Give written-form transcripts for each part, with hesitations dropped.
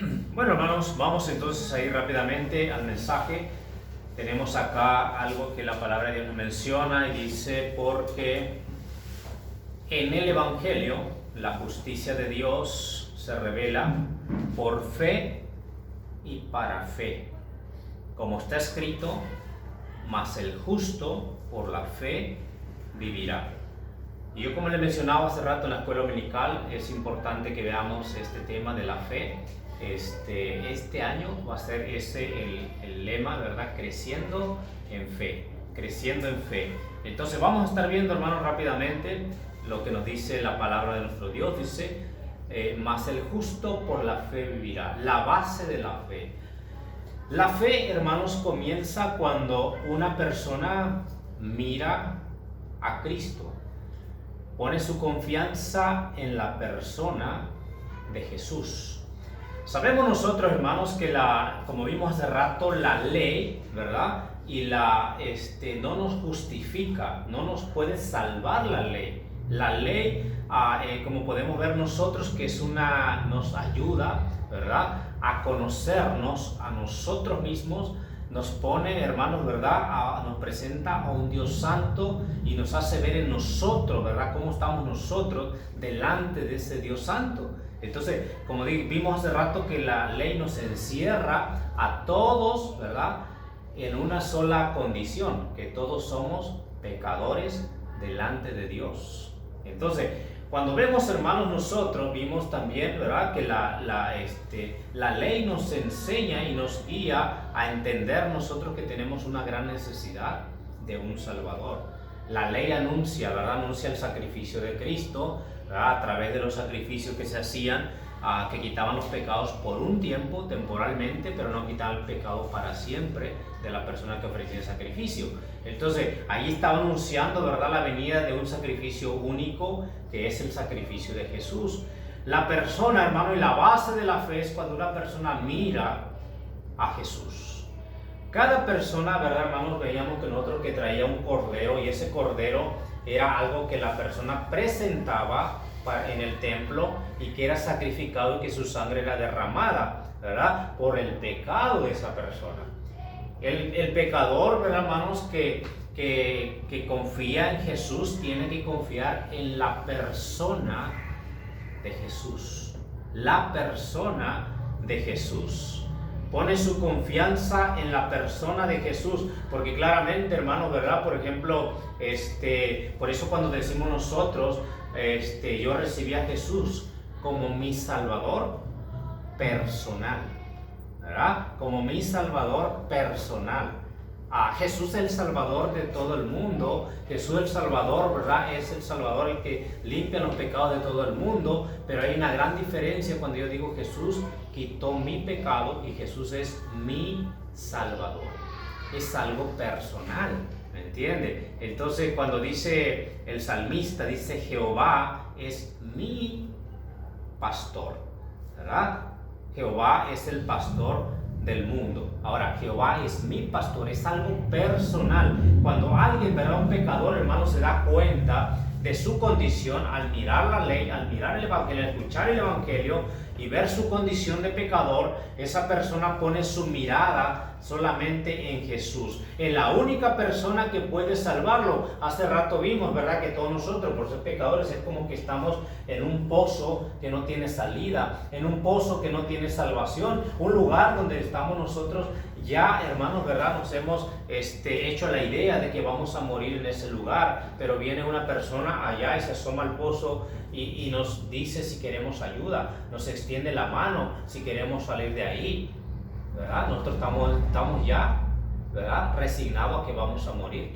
Bueno, hermanos, vamos entonces a ir rápidamente al mensaje. Tenemos acá algo que la palabra de Dios menciona y dice: porque en el Evangelio la justicia de Dios se revela por fe y para fe, como está escrito: mas el justo por la fe vivirá. Y yo, como le mencionaba hace rato en la escuela dominical, es importante que veamos este tema de la fe. Este año va a ser el lema, ¿verdad? Creciendo en fe, creciendo en fe. Entonces vamos a estar viendo, hermanos, rápidamente lo que nos dice la palabra de nuestro Dios. Dice: mas el justo por la fe vivirá. La base de la fe. La fe, hermanos, comienza cuando una persona mira a Cristo, pone su confianza en la persona de Jesús. Sabemos nosotros, hermanos, que como vimos hace rato, la ley, ¿verdad? Y no nos justifica, no nos puede salvar la ley. La ley, como podemos ver nosotros, que nos ayuda, ¿verdad?, a conocernos a nosotros mismos. Nos pone, hermanos, ¿verdad?, nos presenta a un Dios santo y nos hace ver en nosotros, ¿verdad?, cómo estamos nosotros delante de ese Dios santo. Entonces, como vimos hace rato, que la ley nos encierra a todos, ¿verdad?, en una sola condición: que todos somos pecadores delante de Dios. Entonces, cuando vemos, hermanos, nosotros vimos también, ¿verdad?, que la ley nos enseña y nos guía a entender nosotros que tenemos una gran necesidad de un Salvador. La ley anuncia, ¿verdad?, anuncia el sacrificio de Cristo, ¿verdad?, a través de los sacrificios que se hacían, que quitaban los pecados por un tiempo, temporalmente, pero no quitaban el pecado para siempre de la persona que ofrecía el sacrificio. Entonces, ahí estaba anunciando, ¿verdad?, la venida de un sacrificio único, que es el sacrificio de Jesús. La persona, hermano, y la base de la fe es cuando una persona mira a Jesús. Cada persona, ¿verdad, hermanos? Veíamos que nosotros que traía un cordero, y ese cordero era algo que la persona presentaba en el templo y que era sacrificado, y que su sangre era derramada, ¿verdad?, por el pecado de esa persona. El pecador, ¿verdad, hermanos?, que confía en Jesús, tiene que confiar en la persona de Jesús. La persona de Jesús. Pone su confianza en la persona de Jesús, porque claramente, hermanos, ¿verdad? Por ejemplo, por eso cuando decimos nosotros, yo recibí a Jesús como mi Salvador personal, ¿verdad? Como mi Salvador personal. Jesús es el Salvador de todo el mundo. Jesús el Salvador, ¿verdad?, es el Salvador, el que limpia los pecados de todo el mundo. Pero hay una gran diferencia cuando yo digo Jesús quitó mi pecado y Jesús es mi Salvador. Es algo personal, ¿me entiende? Entonces, cuando dice el salmista, dice: Jehová es mi pastor, ¿verdad? Jehová es el pastor del mundo. Ahora, Jehová es mi pastor, es algo personal. Cuando alguien, ¿verdad?, un pecador, hermano, se da cuenta de su condición al mirar la ley, al mirar el Evangelio, al escuchar el Evangelio y ver su condición de pecador, esa persona pone su mirada solamente en Jesús, en la única persona que puede salvarlo. Hace rato vimos, ¿verdad?, que todos nosotros, por ser pecadores, es como que estamos en un pozo que no tiene salida, en un pozo que no tiene salvación, un lugar donde estamos nosotros ya, hermanos, ¿verdad?, nos hemos hecho la idea de que vamos a morir en ese lugar, pero viene una persona allá y se asoma al pozo y nos dice si queremos ayuda, nos extiende la mano si queremos salir de ahí, ¿verdad? Nosotros estamos ya, ¿verdad?, resignados a que vamos a morir,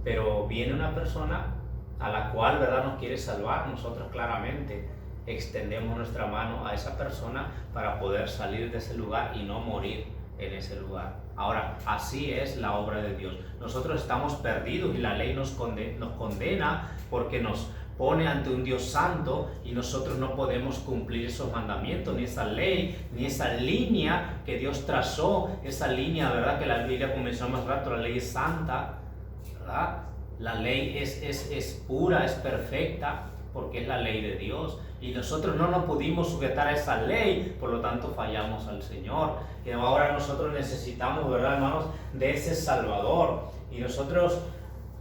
pero viene una persona a la cual, ¿verdad?, nos quiere salvar. Nosotros claramente extendemos nuestra mano a esa persona para poder salir de ese lugar y no morir en ese lugar. Ahora, así es la obra de Dios. Nosotros estamos perdidos y la ley nos condena porque nos pone ante un Dios santo y nosotros no podemos cumplir esos mandamientos, ni esa ley, ni esa línea que Dios trazó, esa línea, ¿verdad?, que la Biblia comenzó más rato. La ley es santa, ¿verdad? La ley es pura, es perfecta, porque es la ley de Dios. Y nosotros no nos pudimos sujetar a esa ley, por lo tanto fallamos al Señor. Y ahora nosotros necesitamos, ¿verdad, hermanos?, de ese Salvador. Y nosotros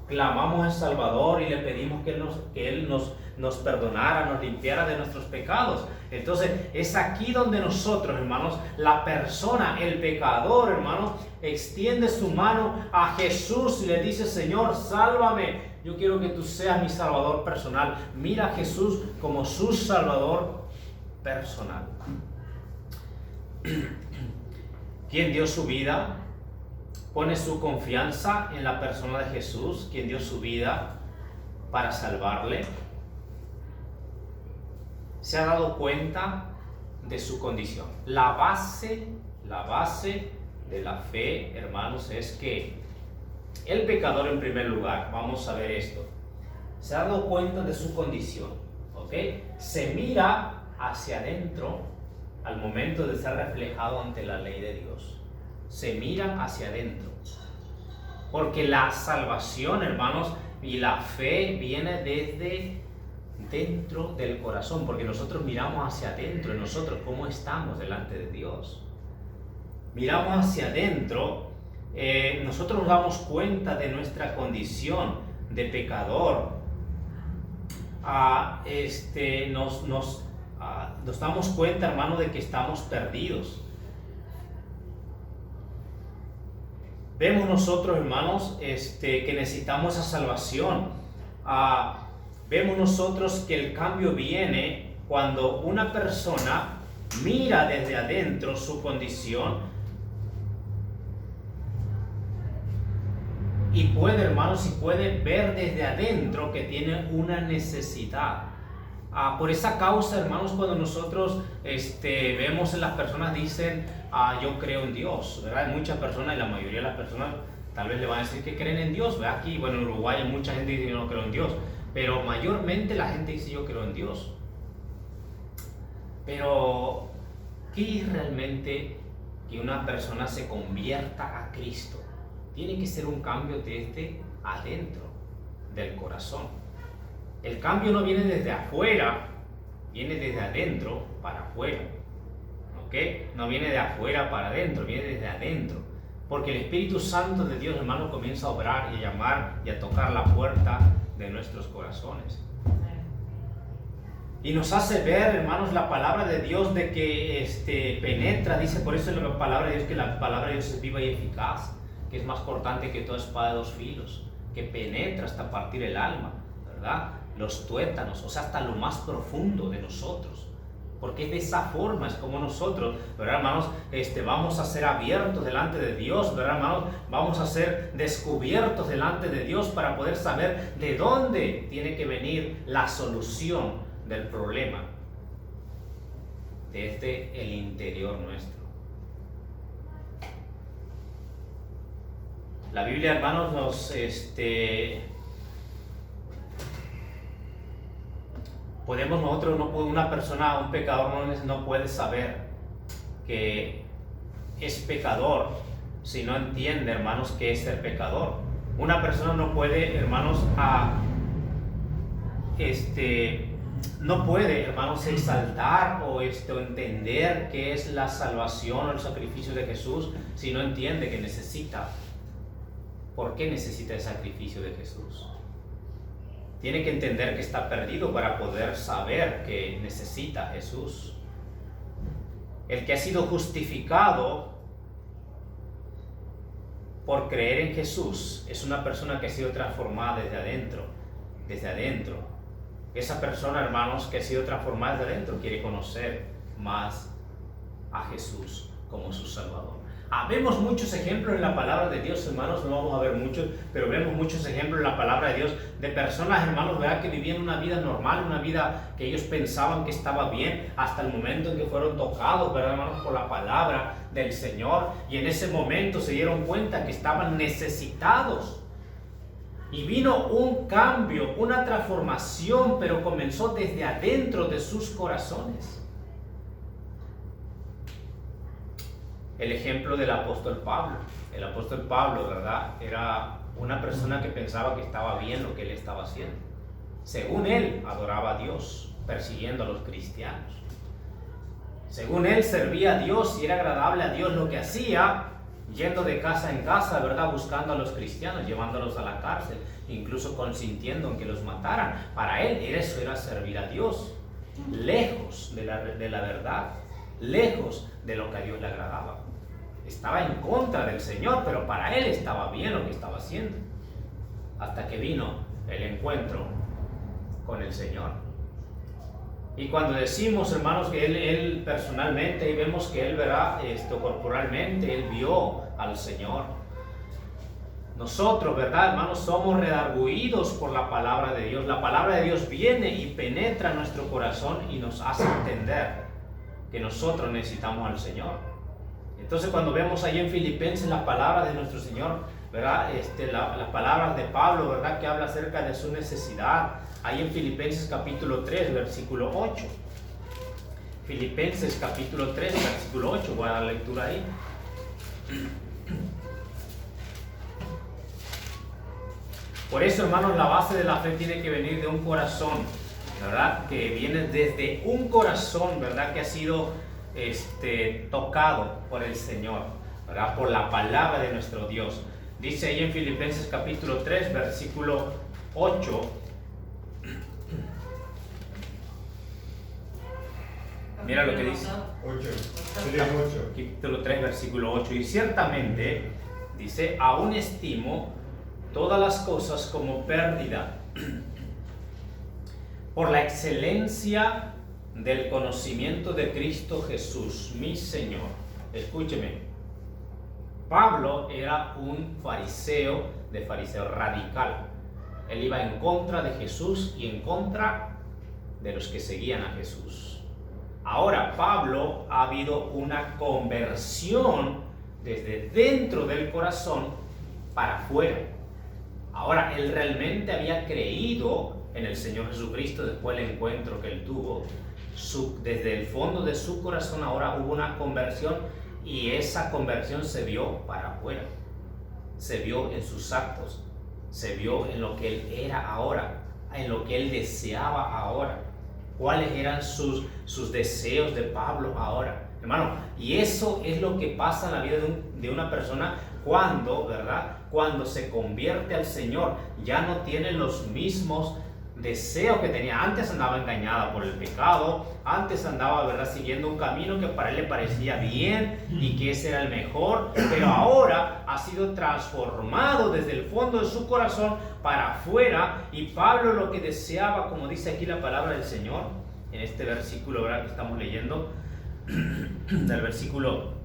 clamamos al Salvador y le pedimos que Él nos perdonara, nos limpiara de nuestros pecados. Entonces es aquí donde nosotros, hermanos, la persona, el pecador, hermanos, extiende su mano a Jesús y le dice: Señor, sálvame, yo quiero que tú seas mi Salvador personal. Mira a Jesús como su Salvador personal. ¿Quién dio su vida? Pone su confianza en la persona de Jesús, quien dio su vida para salvarle. Se ha dado cuenta de su condición. La base de la fe, hermanos, es que el pecador, en primer lugar, vamos a ver esto, se ha dado cuenta de su condición, ¿ok? Se mira hacia adentro al momento de ser reflejado ante la ley de Dios. Se mira hacia adentro, porque la salvación, hermanos, y la fe viene desde dentro del corazón, porque nosotros miramos hacia adentro, en nosotros cómo estamos delante de Dios. Miramos hacia adentro, nosotros nos damos cuenta de nuestra condición de pecador. Nos damos cuenta, hermano, de que estamos perdidos. Vemos nosotros, hermanos, que necesitamos esa salvación. Vemos nosotros que el cambio viene cuando una persona mira desde adentro su condición y puede, hermanos, ver desde adentro que tiene una necesidad. Por esa causa, hermanos, cuando nosotros vemos en las personas dicen, yo creo en Dios, ¿verdad? Hay muchas personas, y la mayoría de las personas tal vez le van a decir que creen en Dios, ¿verdad? Aquí, bueno, en Uruguay hay mucha gente que dice, yo no creo en Dios, pero mayormente la gente dice, yo creo en Dios. Pero, ¿qué es realmente que una persona se convierta a Cristo? Tiene que ser un cambio desde adentro del corazón. El cambio no viene desde afuera, viene desde adentro para afuera. ¿Ok? No viene de afuera para adentro, viene desde adentro. Porque el Espíritu Santo de Dios, hermano, comienza a obrar y a llamar y a tocar la puerta de nuestros corazones. Y nos hace ver, hermanos, la palabra de Dios de que penetra, dice por eso en la palabra de Dios que la palabra de Dios es viva y eficaz, que es más cortante que toda espada de dos filos, que penetra hasta partir el alma, ¿verdad? Los tuétanos, o sea, hasta lo más profundo de nosotros. Porque de esa forma es como nosotros, ¿verdad, hermanos? Vamos a ser abiertos delante de Dios, ¿verdad, hermanos? Vamos a ser descubiertos delante de Dios para poder saber de dónde tiene que venir la solución del problema. Desde el interior nuestro. La Biblia, hermanos, nos podemos nosotros, una persona, un pecador no puede saber que es pecador si no entiende, hermanos, qué es ser pecador. Una persona no puede, hermanos, no puede, hermanos, exaltar o entender qué es la salvación o el sacrificio de Jesús si no entiende que necesita. ¿Por qué necesita el sacrificio de Jesús? Tiene que entender que está perdido para poder saber que necesita a Jesús. El que ha sido justificado por creer en Jesús es una persona que ha sido transformada desde adentro. Desde adentro. Esa persona, hermanos, que ha sido transformada desde adentro quiere conocer más a Jesús como su Salvador. Vemos muchos ejemplos en la palabra de Dios, hermanos, no vamos a ver muchos, pero vemos muchos ejemplos en la palabra de Dios de personas, hermanos, ¿verdad?, que vivían una vida normal, una vida que ellos pensaban que estaba bien, hasta el momento en que fueron tocados, ¿verdad, hermanos?, por la palabra del Señor, y en ese momento se dieron cuenta que estaban necesitados. Y vino un cambio, una transformación, pero comenzó desde adentro de sus corazones. El ejemplo del apóstol Pablo. El apóstol Pablo, ¿verdad?, era una persona que pensaba que estaba bien lo que él estaba haciendo. Según él, adoraba a Dios, persiguiendo a los cristianos. Según él, servía a Dios y era agradable a Dios lo que hacía, yendo de casa en casa, ¿verdad? Buscando a los cristianos, llevándolos a la cárcel, incluso consintiendo en que los mataran. Para él, eso era servir a Dios, lejos de la verdad, lejos de lo que a Dios le agradaba. Estaba en contra del Señor, pero para él estaba bien lo que estaba haciendo. Hasta que vino el encuentro con el Señor. Y cuando decimos, hermanos, que él personalmente, y vemos que él verá corporalmente, él vio al Señor. Nosotros, ¿verdad, hermanos? Somos redarguidos por la palabra de Dios. La palabra de Dios viene y penetra nuestro corazón y nos hace entender que nosotros necesitamos al Señor. Entonces, cuando vemos ahí en Filipenses la palabra de nuestro Señor, ¿verdad? Las palabras de Pablo, ¿verdad? Que habla acerca de su necesidad. Ahí en Filipenses capítulo 3, versículo 8. Filipenses capítulo 3, versículo 8. Voy a dar lectura ahí. Por eso, hermanos, la base de la fe tiene que venir de un corazón, ¿verdad? Que viene desde un corazón, ¿verdad? Que ha sido tocado por el Señor, ¿verdad? Por la palabra de nuestro Dios. Dice ahí en Filipenses capítulo 3, versículo 8. Mira lo que dice. 8. Capítulo 3, versículo 8. Y ciertamente, dice, aún estimo todas las cosas como pérdida por la excelencia del conocimiento de Cristo Jesús, mi Señor. Escúcheme, Pablo era un fariseo radical. Él iba en contra de Jesús y en contra de los que seguían a Jesús. Ahora, Pablo ha habido una conversión desde dentro del corazón para afuera. Ahora, él realmente había creído en el Señor Jesucristo después del encuentro que él tuvo. Desde el fondo de su corazón ahora hubo una conversión y esa conversión se vio para afuera. Se vio en sus actos, se vio en lo que él era ahora, en lo que él deseaba ahora. ¿Cuáles eran sus deseos de Pablo ahora? Hermano, y eso es lo que pasa en la vida de una persona cuando, ¿verdad? Cuando se convierte al Señor, ya no tiene los mismos deseos que tenía. Antes andaba engañada por el pecado, antes andaba, ¿verdad?, siguiendo un camino que para él le parecía bien y que ese era el mejor, pero ahora ha sido transformado desde el fondo de su corazón para afuera. Y Pablo lo que deseaba, como dice aquí la palabra del Señor, en este versículo, ¿verdad?, que estamos leyendo, del versículo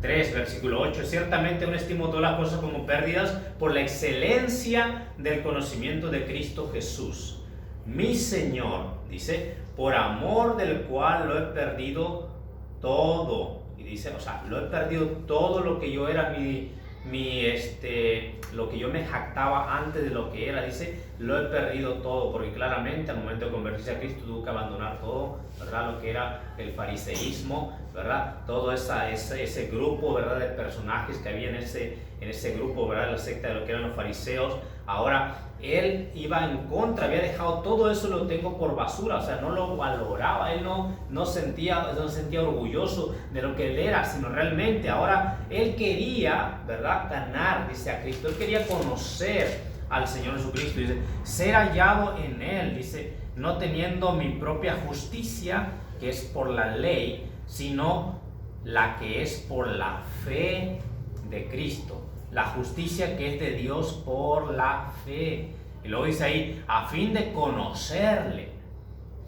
3, versículo 8, ciertamente aún estimo todas las cosas como pérdidas por la excelencia del conocimiento de Cristo Jesús, mi Señor, dice, por amor del cual lo he perdido todo. Y dice, o sea, lo he perdido todo lo que yo era, lo que yo me jactaba antes de lo que era, dice, lo he perdido todo, porque claramente al momento de convertirse a Cristo tuvo que abandonar todo, ¿verdad? Lo que era el fariseísmo, ¿verdad? Todo ese grupo, ¿verdad?, de personajes que había en ese grupo, ¿verdad?, la secta de lo que eran los fariseos. Ahora él iba en contra, había dejado todo eso, lo tengo por basura, o sea, no lo valoraba, él no sentía orgulloso de lo que él era, sino realmente ahora él quería, ¿verdad?, ganar, dice, a Cristo. Él quería conocer al Señor Jesucristo, dice, ser hallado en él, dice, no teniendo mi propia justicia, que es por la ley, sino la que es por la fe de Cristo, la justicia que es de Dios por la fe. Y luego dice ahí, a fin de conocerle.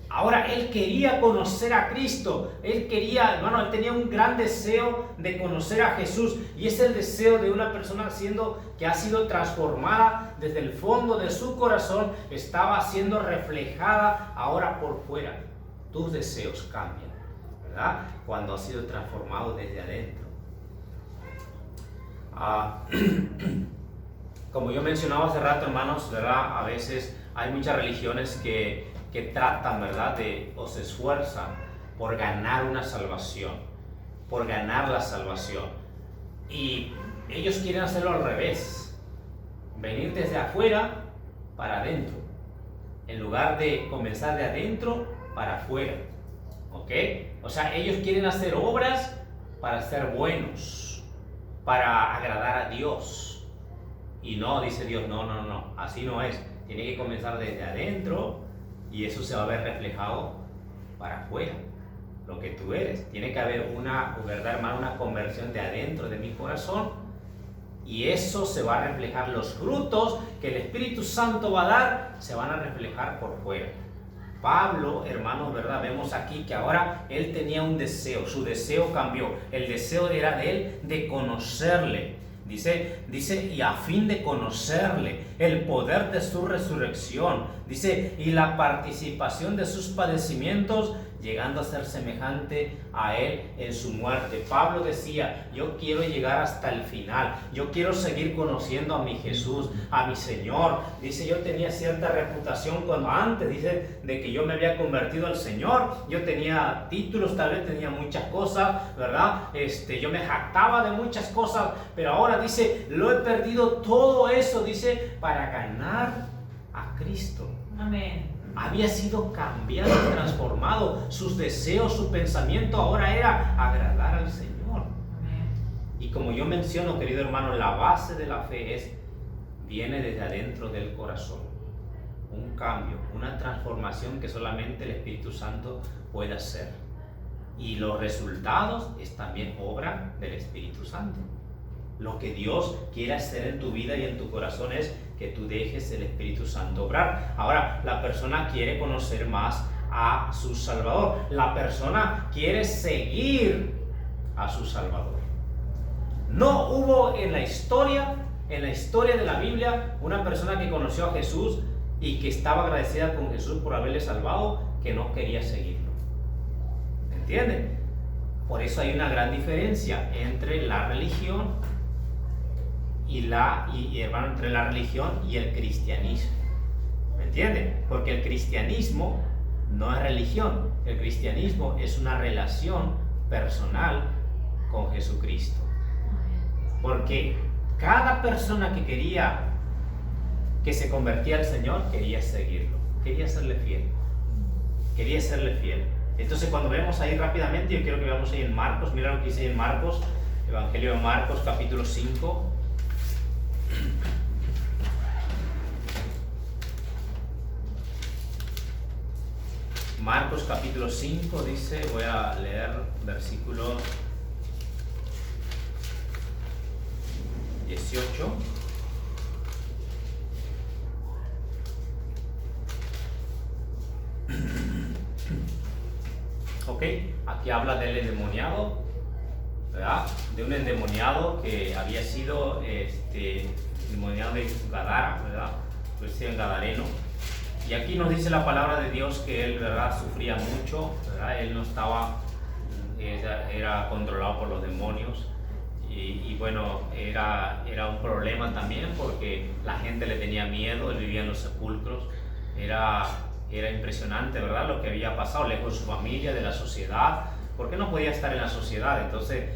Ahora él quería conocer a Cristo, él tenía un gran deseo de conocer a Jesús, y es el deseo de una persona que ha sido transformada desde el fondo de su corazón, estaba siendo reflejada ahora por fuera. Tus deseos cambian, ¿verdad?, cuando has sido transformado desde adentro. Como yo mencionaba hace rato, hermanos, ¿verdad?, a veces hay muchas religiones que tratan, ¿verdad?, o se esfuerzan por ganar una salvación, por ganar la salvación. Y ellos quieren hacerlo al revés, venir desde afuera para adentro. en lugar de comenzar de adentro para afuera. ¿Ok? O sea, ellos quieren hacer obras para ser buenos, para agradar a Dios. Y no, dice Dios, no, así no es. Tiene que comenzar desde adentro y eso se va a ver reflejado para afuera. Lo que tú eres. Tiene que haber una, ¿verdad, hermano? Una conversión de adentro de mi corazón. Y eso se va a reflejar, los frutos que el Espíritu Santo va a dar, se van a reflejar por fuera. Pablo, hermanos, ¿verdad? Vemos aquí que ahora él tenía un deseo, su deseo cambió. El deseo era de él de conocerle. Dice, y a fin de conocerle, el poder de su resurrección, dice, y la participación de sus padecimientos, llegando a ser semejante a él en su muerte. Pablo decía, yo quiero llegar hasta el final, yo quiero seguir conociendo a mi Jesús, a mi Señor. Dice, yo tenía cierta reputación cuando antes, dice, de que yo me había convertido al Señor. Yo tenía títulos, tal vez tenía muchas cosas, ¿verdad? Yo me jactaba de muchas cosas, pero ahora dice, lo he perdido todo eso, dice, para ganar a Cristo. Amén. Había sido cambiado, transformado. Sus deseos, su pensamiento ahora era agradar al Señor. Amén. Y como yo menciono, querido hermano, la base de la fe viene desde adentro del corazón. Un cambio, una transformación que solamente el Espíritu Santo puede hacer. Y los resultados es también obra del Espíritu Santo. Lo que Dios quiere hacer en tu vida y en tu corazón es que tú dejes el Espíritu Santo obrar. Ahora, la persona quiere conocer más a su Salvador. La persona quiere seguir a su Salvador. No hubo en la historia de la Biblia, una persona que conoció a Jesús y que estaba agradecida con Jesús por haberle salvado, que no quería seguirlo. ¿Me entienden? Por eso hay una gran diferencia entre la religión hermano, entre la religión y el cristianismo. ¿Me entienden? Porque el cristianismo no es religión. El cristianismo es una relación personal con Jesucristo. Porque cada persona que quería que se convertía al Señor quería seguirlo, quería serle fiel. Quería serle fiel. Entonces, cuando vemos ahí rápidamente, yo quiero que veamos ahí en Marcos, mira lo que dice ahí en Marcos, Evangelio de Marcos, capítulo 5. Marcos capítulo 5 dice, voy a leer versículo 18. Ok, aquí habla del endemoniado, ¿verdad? De un endemoniado que había sido endemoniado de Gadara, ¿verdad? Pues en gadareno. Y aquí nos dice la palabra de Dios que él, ¿verdad?, sufría mucho, ¿verdad? Él no estaba, era controlado por los demonios. Y bueno, era un problema también porque la gente le tenía miedo, él vivía en los sepulcros. Era impresionante, ¿verdad?, lo que había pasado, lejos de su familia, de la sociedad, porque no podía estar en la sociedad. Entonces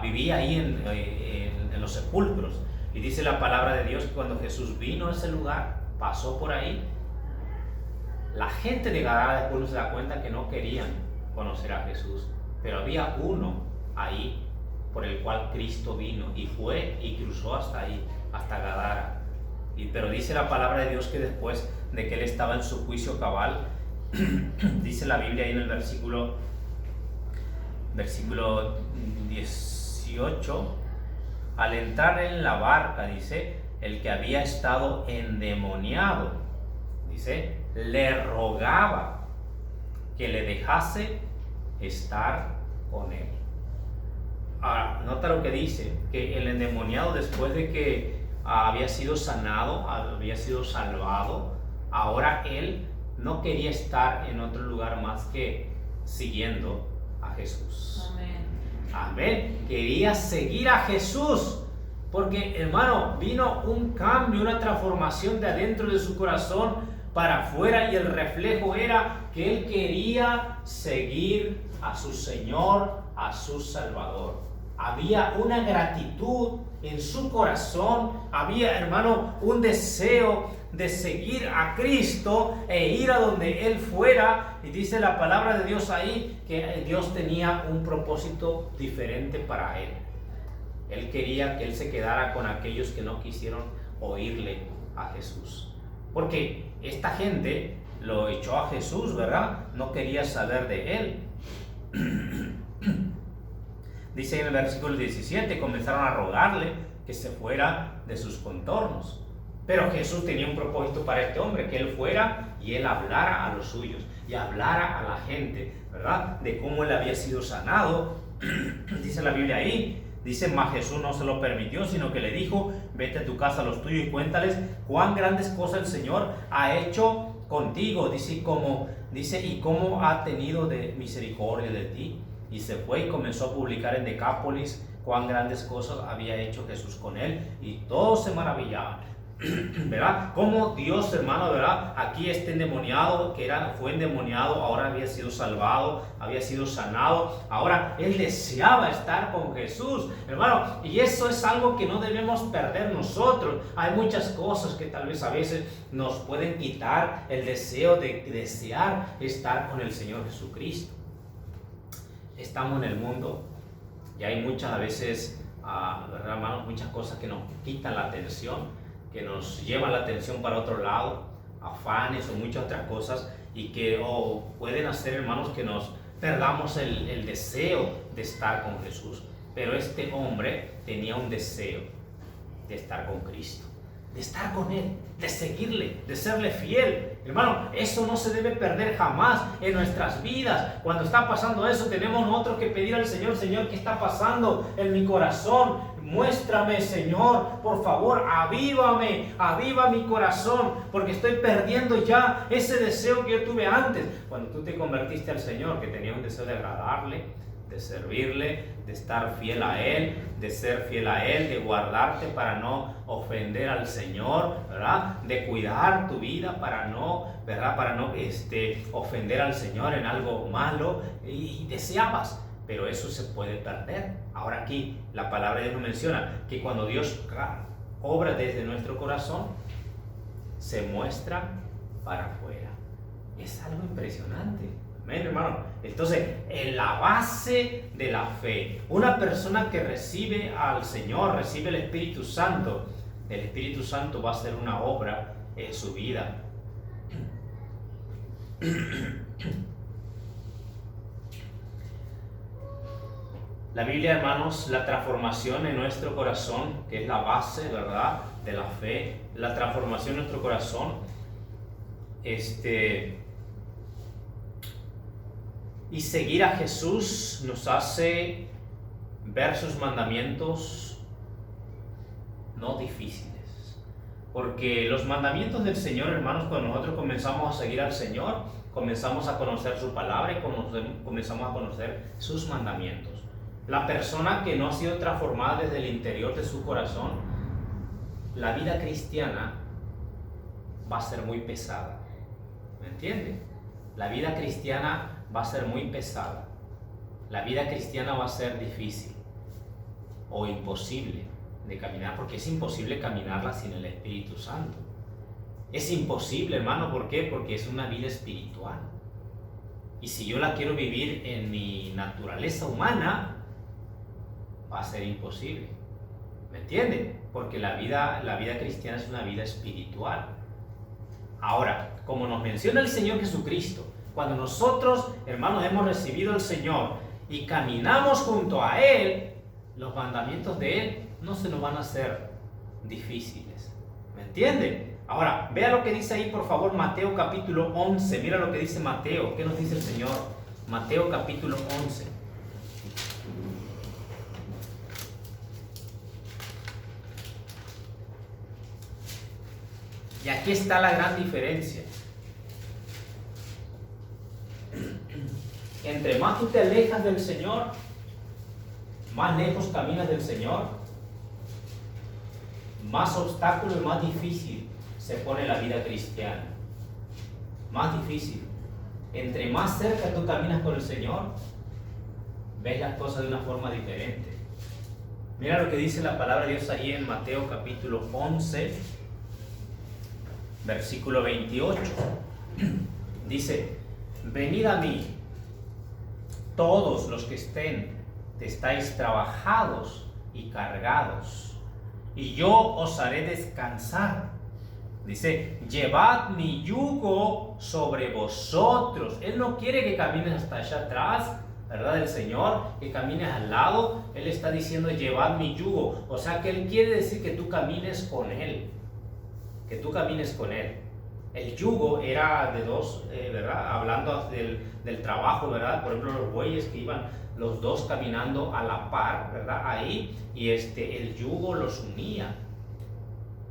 vivía ahí en los sepulcros. Y dice la palabra de Dios que cuando Jesús vino a ese lugar, pasó por ahí, la gente de Gadara después se da cuenta que no querían conocer a Jesús, pero había uno ahí por el cual Cristo vino y fue y cruzó hasta ahí, hasta Gadara. Pero dice la palabra de Dios que después de que él estaba en su juicio cabal, dice la Biblia ahí en el versículo 18, al entrar en la barca, dice, el que había estado endemoniado, dice, le rogaba que le dejase estar con él. Ahora, nota lo que dice, que el endemoniado, después de que había sido sanado, había sido salvado, ahora él no quería estar en otro lugar más que siguiendo a Jesús. Amén. Amén. Quería seguir a Jesús, porque, hermano, vino un cambio, una transformación de adentro de su corazón para afuera, y el reflejo era que él quería seguir a su Señor, a su Salvador. Había una gratitud en su corazón, había, hermano, un deseo de seguir a Cristo e ir a donde Él fuera. Y dice la palabra de Dios ahí que Dios tenía un propósito diferente para Él. Él quería que Él se quedara con aquellos que no quisieron oírle a Jesús. Porque esta gente lo echó a Jesús, ¿verdad? No quería saber de Él. Dice en el versículo 17, comenzaron a rogarle que se fuera de sus contornos. Pero Jesús tenía un propósito para este hombre, que él fuera y él hablara a los suyos y hablara a la gente, ¿verdad? De cómo él había sido sanado. Dice la Biblia ahí, dice, mas Jesús no se lo permitió, sino que le dijo, vete a tu casa a los tuyos y cuéntales cuán grandes cosas el Señor ha hecho contigo. Dice, y cómo ha tenido de misericordia de ti. Y se fue y comenzó a publicar en Decápolis cuán grandes cosas había hecho Jesús con él, y todos se maravillaban. ¿Verdad? Como Dios, hermano, ¿verdad? Aquí este endemoniado, fue endemoniado, ahora había sido salvado, había sido sanado, ahora él deseaba estar con Jesús, hermano, y eso es algo que no debemos perder nosotros. Hay muchas cosas que tal vez a veces nos pueden quitar el deseo de desear estar con el Señor Jesucristo. Estamos en el mundo y hay muchas a veces, ¿verdad, hermanos? Muchas cosas que nos quitan la atención, que nos llevan la atención para otro lado, afanes o muchas otras cosas, y que pueden hacer, hermanos, que nos perdamos el deseo de estar con Jesús. Pero este hombre tenía un deseo de estar con Cristo, de estar con Él, de seguirle, de serle fiel. Hermano, eso no se debe perder jamás en nuestras vidas. Cuando está pasando eso, tenemos nosotros que pedir al Señor, Señor, ¿qué está pasando en mi corazón? Muéstrame, Señor, por favor, avívame, aviva mi corazón, porque estoy perdiendo ya ese deseo que yo tuve antes. Cuando tú te convertiste al Señor, que tenías un deseo de agradarle, de servirle, de estar fiel a Él, de ser fiel a Él, de guardarte para no ofender al Señor, ¿verdad? De cuidar tu vida para no, ¿verdad? Para no ofender al Señor en algo malo, y deseabas. Pero eso se puede perder. Ahora aquí la palabra de Dios nos menciona que cuando Dios obra desde nuestro corazón, se muestra para afuera. Es algo impresionante. Amén, hermano. Entonces, en la base de la fe, una persona que recibe al Señor, recibe el Espíritu Santo va a hacer una obra en su vida. La Biblia, hermanos, la transformación en nuestro corazón, que es la base, ¿verdad?, de la fe, la transformación en nuestro corazón, y seguir a Jesús nos hace ver sus mandamientos no difíciles. Porque los mandamientos del Señor, hermanos, cuando nosotros comenzamos a seguir al Señor, comenzamos a conocer su palabra y comenzamos a conocer sus mandamientos. La persona que no ha sido transformada desde el interior de su corazón, la vida cristiana va a ser muy pesada. ¿Me entiende? La vida cristiana va a ser muy pesada. La vida cristiana va a ser difícil o imposible de caminar, porque es imposible caminarla sin el Espíritu Santo. Es imposible, hermano, ¿por qué? Porque es una vida espiritual. Y si yo la quiero vivir en mi naturaleza humana, va a ser imposible. ¿Me entiende? Porque la vida cristiana es una vida espiritual. Ahora, como nos menciona el Señor Jesucristo, cuando nosotros, hermanos, hemos recibido al Señor y caminamos junto a Él, los mandamientos de Él no se nos van a hacer difíciles. ¿Me entiende? Ahora, vea lo que dice ahí, por favor, Mateo capítulo 11. Mira lo que dice Mateo. ¿Qué nos dice el Señor? Mateo capítulo 11. Y aquí está la gran diferencia. Entre más tú te alejas del Señor, más lejos caminas del Señor, más obstáculos y más difícil se pone la vida cristiana. Más difícil. Entre más cerca tú caminas con el Señor, ves las cosas de una forma diferente. Mira lo que dice la palabra de Dios ahí en Mateo capítulo 11. versículo 28. Dice, venid a mí, todos los que estáis trabajados y cargados, y yo os haré descansar. Dice, llevad mi yugo sobre vosotros. Él no quiere que camines hasta allá atrás, ¿verdad? El Señor, que camines al lado. Él está diciendo, llevad mi yugo. O sea, que Él quiere decir que tú camines con Él. Que tú camines con Él. El yugo era de dos, ¿verdad? Hablando del trabajo, ¿verdad? Por ejemplo, los bueyes que iban los dos caminando a la par, ¿verdad? Ahí, y el yugo los unía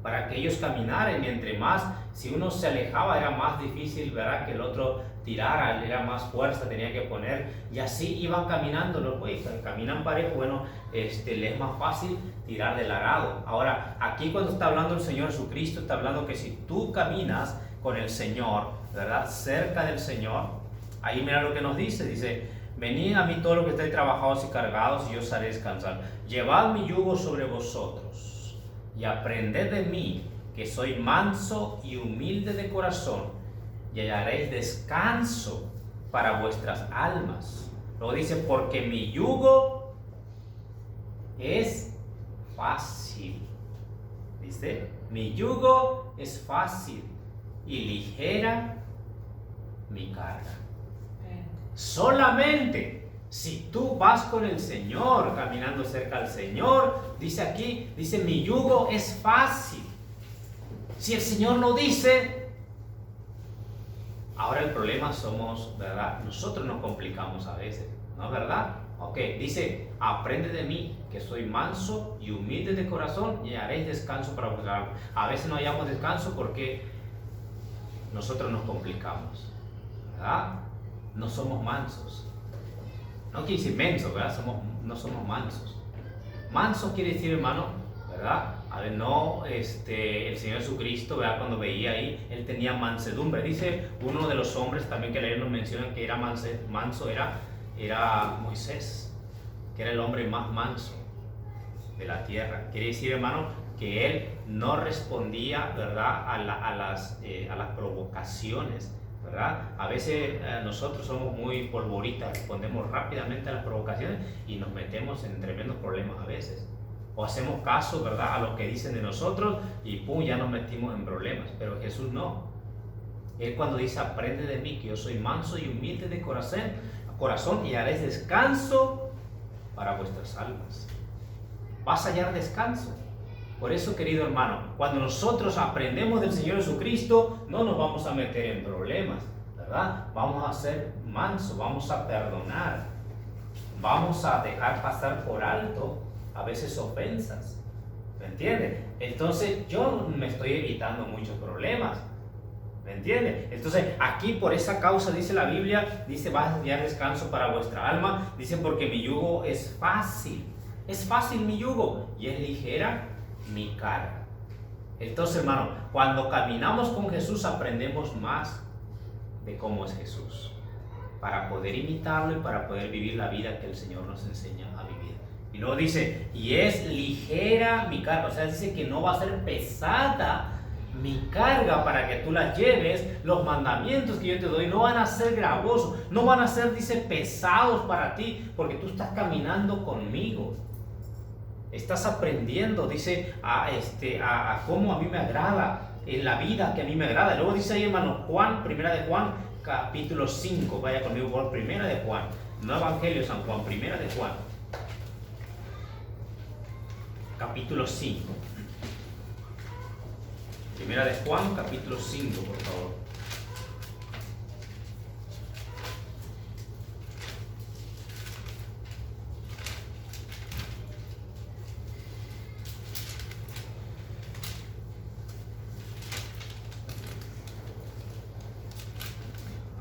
para que ellos caminaran, y entre más, si uno se alejaba era más difícil, ¿verdad? Que el otro tirara, era más fuerza tenía que poner, y así iban caminando los bueyes, caminan parejo, bueno, les es más fácil tirar del arado. Ahora, aquí cuando está hablando el Señor Jesucristo, está hablando que si tú caminas con el Señor, ¿verdad? Cerca del Señor, ahí mira lo que nos dice, venid a mí todos los que estáis trabajados y cargados, y yo os haré descansar. Llevad mi yugo sobre vosotros, y aprended de mí, que soy manso y humilde de corazón, y hallaréis descanso para vuestras almas. Luego dice, porque mi yugo es fácil. ¿Viste? Mi yugo es fácil y ligera mi carga. Solamente si tú vas con el Señor, caminando cerca al Señor, dice aquí, dice, mi yugo es fácil. Si el Señor no dice, ahora el problema somos, ¿verdad? Nosotros nos complicamos a veces, ¿no es verdad? Ok, dice, aprende de mí, que soy manso y humilde de corazón, y haréis descanso para vuestra alma. A veces no hallamos descanso porque nosotros nos complicamos, ¿verdad? No somos mansos. No quiere decir mensos, ¿verdad? No somos mansos. Manso quiere decir, hermano, ¿verdad? A ver, no, el Señor Jesucristo, ¿verdad? Cuando veía ahí, Él tenía mansedumbre. Dice uno de los hombres también que nos menciona que era manso, era Moisés, que era el hombre más manso de la tierra. Quiere decir, hermano, que él no respondía, ¿verdad? a las provocaciones, ¿verdad? A veces nosotros somos muy polvoritas, respondemos rápidamente a las provocaciones y nos metemos en tremendos problemas a veces. O hacemos caso, ¿verdad?, a lo que dicen de nosotros y pum, ya nos metimos en problemas. Pero Jesús no. Él cuando dice, aprende de mí, que yo soy manso y humilde de corazón, y haréis descanso para vuestras almas. Vas a hallar descanso. Por eso, querido hermano, cuando nosotros aprendemos del Señor Jesucristo, no nos vamos a meter en problemas, ¿verdad? Vamos a ser mansos, vamos a perdonar, vamos a dejar pasar por alto a veces ofensas, ¿me entiendes? Entonces yo me estoy evitando muchos problemas, ¿me entiendes? Entonces aquí por esa causa dice la Biblia, dice, vas a hallar descanso para vuestra alma, dice, porque mi yugo es fácil mi yugo y es ligera mi carga. Entonces, hermano, cuando caminamos con Jesús aprendemos más de cómo es Jesús, para poder imitarlo y para poder vivir la vida que el Señor nos enseña a vivir. Y luego dice, y es ligera mi carga, o sea, dice que no va a ser pesada mi carga para que tú la lleves. Los mandamientos que yo te doy no van a ser gravosos, no van a ser, dice, pesados para ti, porque tú estás caminando conmigo. Estás aprendiendo, dice, a cómo a mí me agrada, en la vida que a mí me agrada. Luego dice ahí, hermano, primera de Juan, capítulo 5. Vaya conmigo por primera de Juan. No Evangelio San Juan, primera de Juan. Capítulo 5. Primera de Juan, capítulo 5, por favor.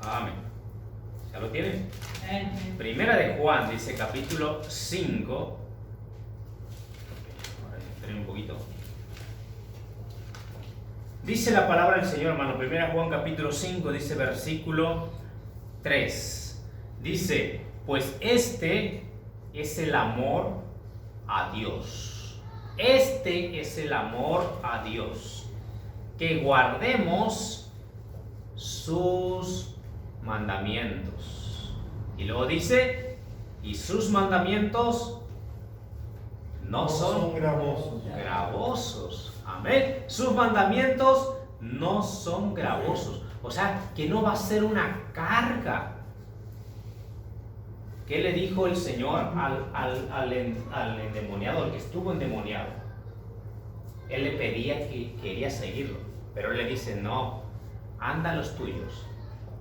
Amén. ¿Ya lo tienen? Primera de Juan, dice capítulo 5. Esperen un poquito. Dice la palabra del Señor, hermano. Primera de Juan, capítulo 5, dice versículo 3. Dice, pues este es el amor a Dios. Este es el amor a Dios, que guardemos sus mandamientos. Y luego dice, y sus mandamientos no son gravosos. Amén. Sus mandamientos no son gravosos. O sea, que no va a ser una carga. ¿Qué le dijo el Señor al endemoniado, al que estuvo endemoniado? Él le pedía que quería seguirlo, pero él le dice, no, anda a los tuyos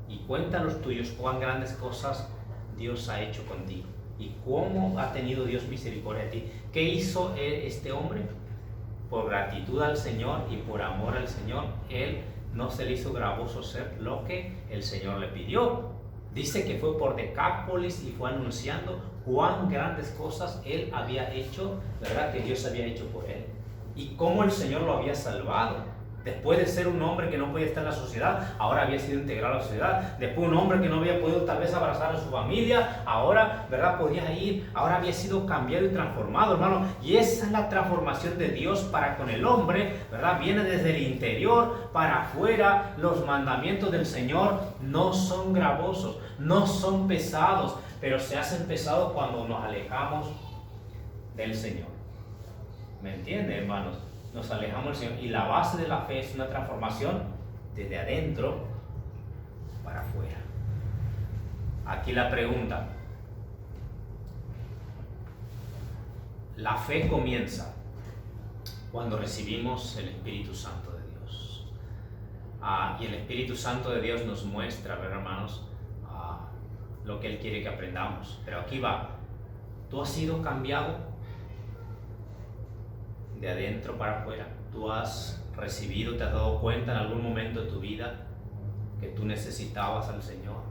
y cuenta a los tuyos cuán grandes cosas Dios ha hecho contigo y cómo ha tenido Dios misericordia de ti. ¿Qué hizo este hombre? Por gratitud al Señor y por amor al Señor, él no se le hizo gravoso ser lo que el Señor le pidió. Dice que fue por Decápolis y fue anunciando cuán grandes cosas él había hecho, ¿verdad? Que Dios había hecho por él. Y cómo el Señor lo había salvado. Después de ser un hombre que no podía estar en la sociedad, ahora había sido integrado a la sociedad. Después un hombre que no había podido tal vez abrazar a su familia, ahora, ¿verdad? Podía ir, ahora había sido cambiado y transformado, hermano. Y esa es la transformación de Dios para con el hombre, ¿verdad? Viene desde el interior para afuera. Los mandamientos del Señor no son gravosos, no son pesados, pero se hacen pesados cuando nos alejamos del Señor. ¿Me entienden, hermanos? Nos alejamos del Señor. Y la base de la fe es una transformación desde adentro para afuera. Aquí la pregunta. La fe comienza cuando recibimos el Espíritu Santo de Dios. Y el Espíritu Santo de Dios nos muestra, ¿verdad, hermanos? Lo que Él quiere que aprendamos. Pero aquí va. ¿Tú has sido cambiado de adentro para afuera? ¿Tú has recibido, te has dado cuenta en algún momento de tu vida que tú necesitabas al Señor?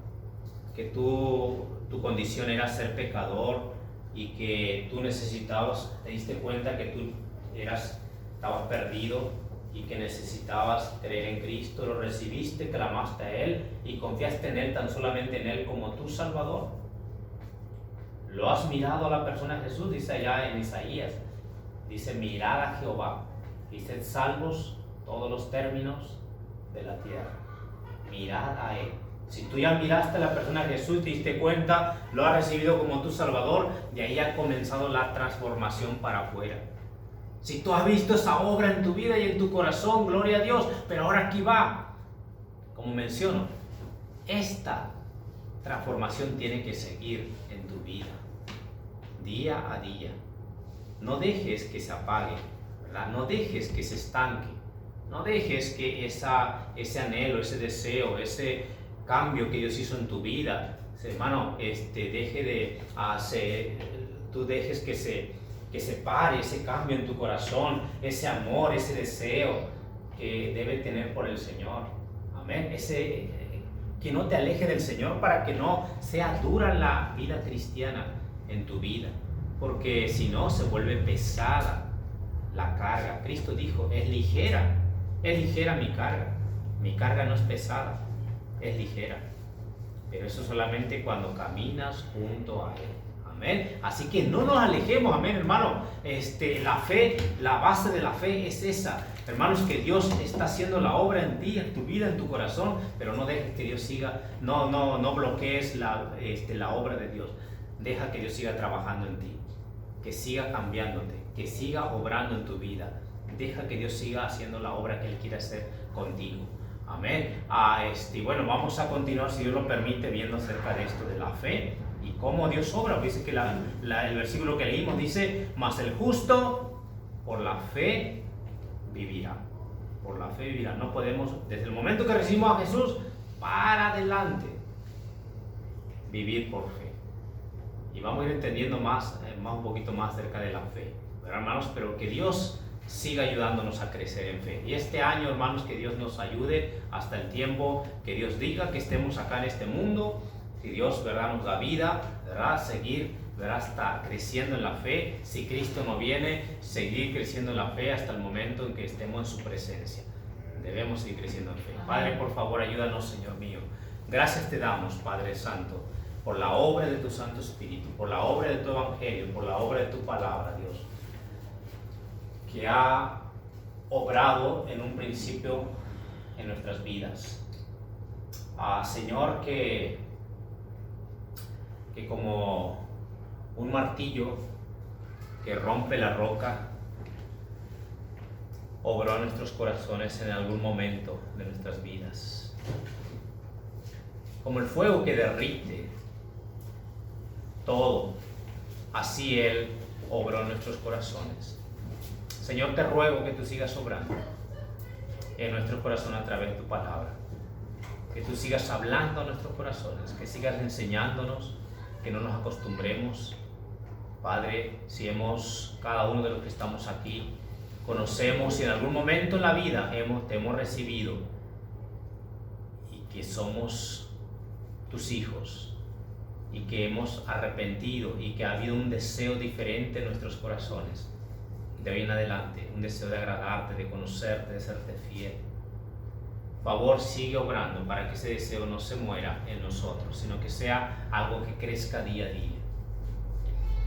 Que tu condición era ser pecador y que tú necesitabas, te diste cuenta que tú estabas perdido y que necesitabas creer en Cristo, lo recibiste, clamaste a Él y confiaste en Él, tan solamente en Él como tu Salvador. Lo has mirado a la persona de Jesús, dice allá en Isaías. Dice, mirad a Jehová, y sed salvos todos los términos de la tierra. Mirad a Él. Si tú ya miraste a la persona de Jesús, te diste cuenta, lo has recibido como tu Salvador, de ahí ha comenzado la transformación para afuera. Si tú has visto esa obra en tu vida y en tu corazón, gloria a Dios, pero ahora aquí va. Como menciono, esta transformación tiene que seguir en tu vida, día a día. No dejes que se apague, ¿verdad? No dejes que se estanque. No dejes que ese anhelo, ese deseo, ese cambio que Dios hizo en tu vida, hermano, tú dejes que se pare ese cambio en tu corazón, ese amor, ese deseo que debe tener por el Señor. Amén. Que no te aleje del Señor para que no sea dura la vida cristiana en tu vida. Porque si no, se vuelve pesada la carga. Cristo dijo, es ligera mi carga no es pesada, es ligera. Pero eso solamente cuando caminas junto a Él. Amén. Así que no nos alejemos, amén, hermano. La fe, la base de la fe es esa. Hermanos, que Dios está haciendo la obra en ti, en tu vida, en tu corazón, pero no dejes que Dios siga, no bloquees la obra de Dios. Deja que Dios siga trabajando en ti, que siga cambiándote, que siga obrando en tu vida. Deja que Dios siga haciendo la obra que Él quiere hacer contigo. Amén. Bueno, vamos a continuar, si Dios lo permite, viendo acerca de esto de la fe y cómo Dios obra. Dice que el versículo que leímos dice, mas el justo por la fe vivirá. Por la fe vivirá. No podemos, desde el momento que recibimos a Jesús, para adelante, vivir por fe. Y vamos a ir entendiendo un poquito más acerca de la fe, ¿verdad, hermanos? Pero que Dios siga ayudándonos a crecer en fe. Y este año, hermanos, que Dios nos ayude hasta el tiempo que Dios diga que estemos acá en este mundo. Que Dios, ¿verdad?, nos da vida, ¿verdad? Seguir, ¿verdad?, hasta creciendo en la fe. Si Cristo no viene, seguir creciendo en la fe hasta el momento en que estemos en su presencia. Debemos seguir creciendo en fe. Padre, por favor, ayúdanos, Señor mío. Gracias te damos, Padre Santo, por la obra de tu Santo Espíritu, por la obra de tu Evangelio, por la obra de tu palabra, Dios, que ha obrado en un principio en nuestras vidas. Señor, que como un martillo que rompe la roca, obró en nuestros corazones en algún momento de nuestras vidas. Como el fuego que derrite todo, así Él obró en nuestros corazones. Señor, te ruego que tú sigas obrando en nuestros corazones a través de tu palabra. Que tú sigas hablando a nuestros corazones, que sigas enseñándonos, que no nos acostumbremos. Padre, si cada uno de los que estamos aquí, conocemos y en algún momento en la vida te hemos recibido y que somos tus hijos y que hemos arrepentido y que ha habido un deseo diferente en nuestros corazones, de hoy en adelante, un deseo de agradarte, de conocerte, de serte fiel. Por favor, sigue obrando para que ese deseo no se muera en nosotros, sino que sea algo que crezca día a día,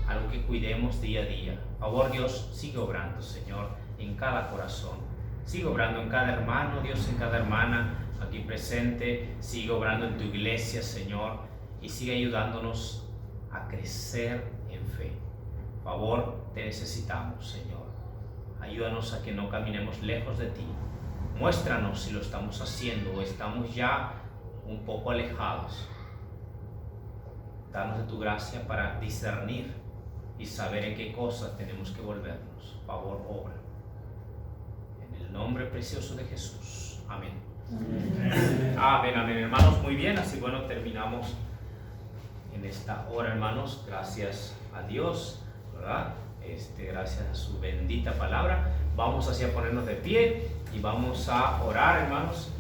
algo que cuidemos día a día. Por favor, Dios, sigue obrando, Señor, en cada corazón. Sigue obrando en cada hermano, Dios, en cada hermana aquí presente. Sigue obrando en tu iglesia, Señor, y sigue ayudándonos a crecer en fe. Por favor, te necesitamos, Señor. Ayúdanos a que no caminemos lejos de ti. Muéstranos si lo estamos haciendo o estamos ya un poco alejados. Danos de tu gracia para discernir y saber en qué cosas tenemos que volvernos. Por favor, obra. En el nombre precioso de Jesús. Amén. Amén, amén, hermanos. Muy bien, así bueno, terminamos en esta hora, hermanos. Gracias a Dios, ¿verdad? Gracias a su bendita palabra. Vamos así a ponernos de pie y vamos a orar, hermanos.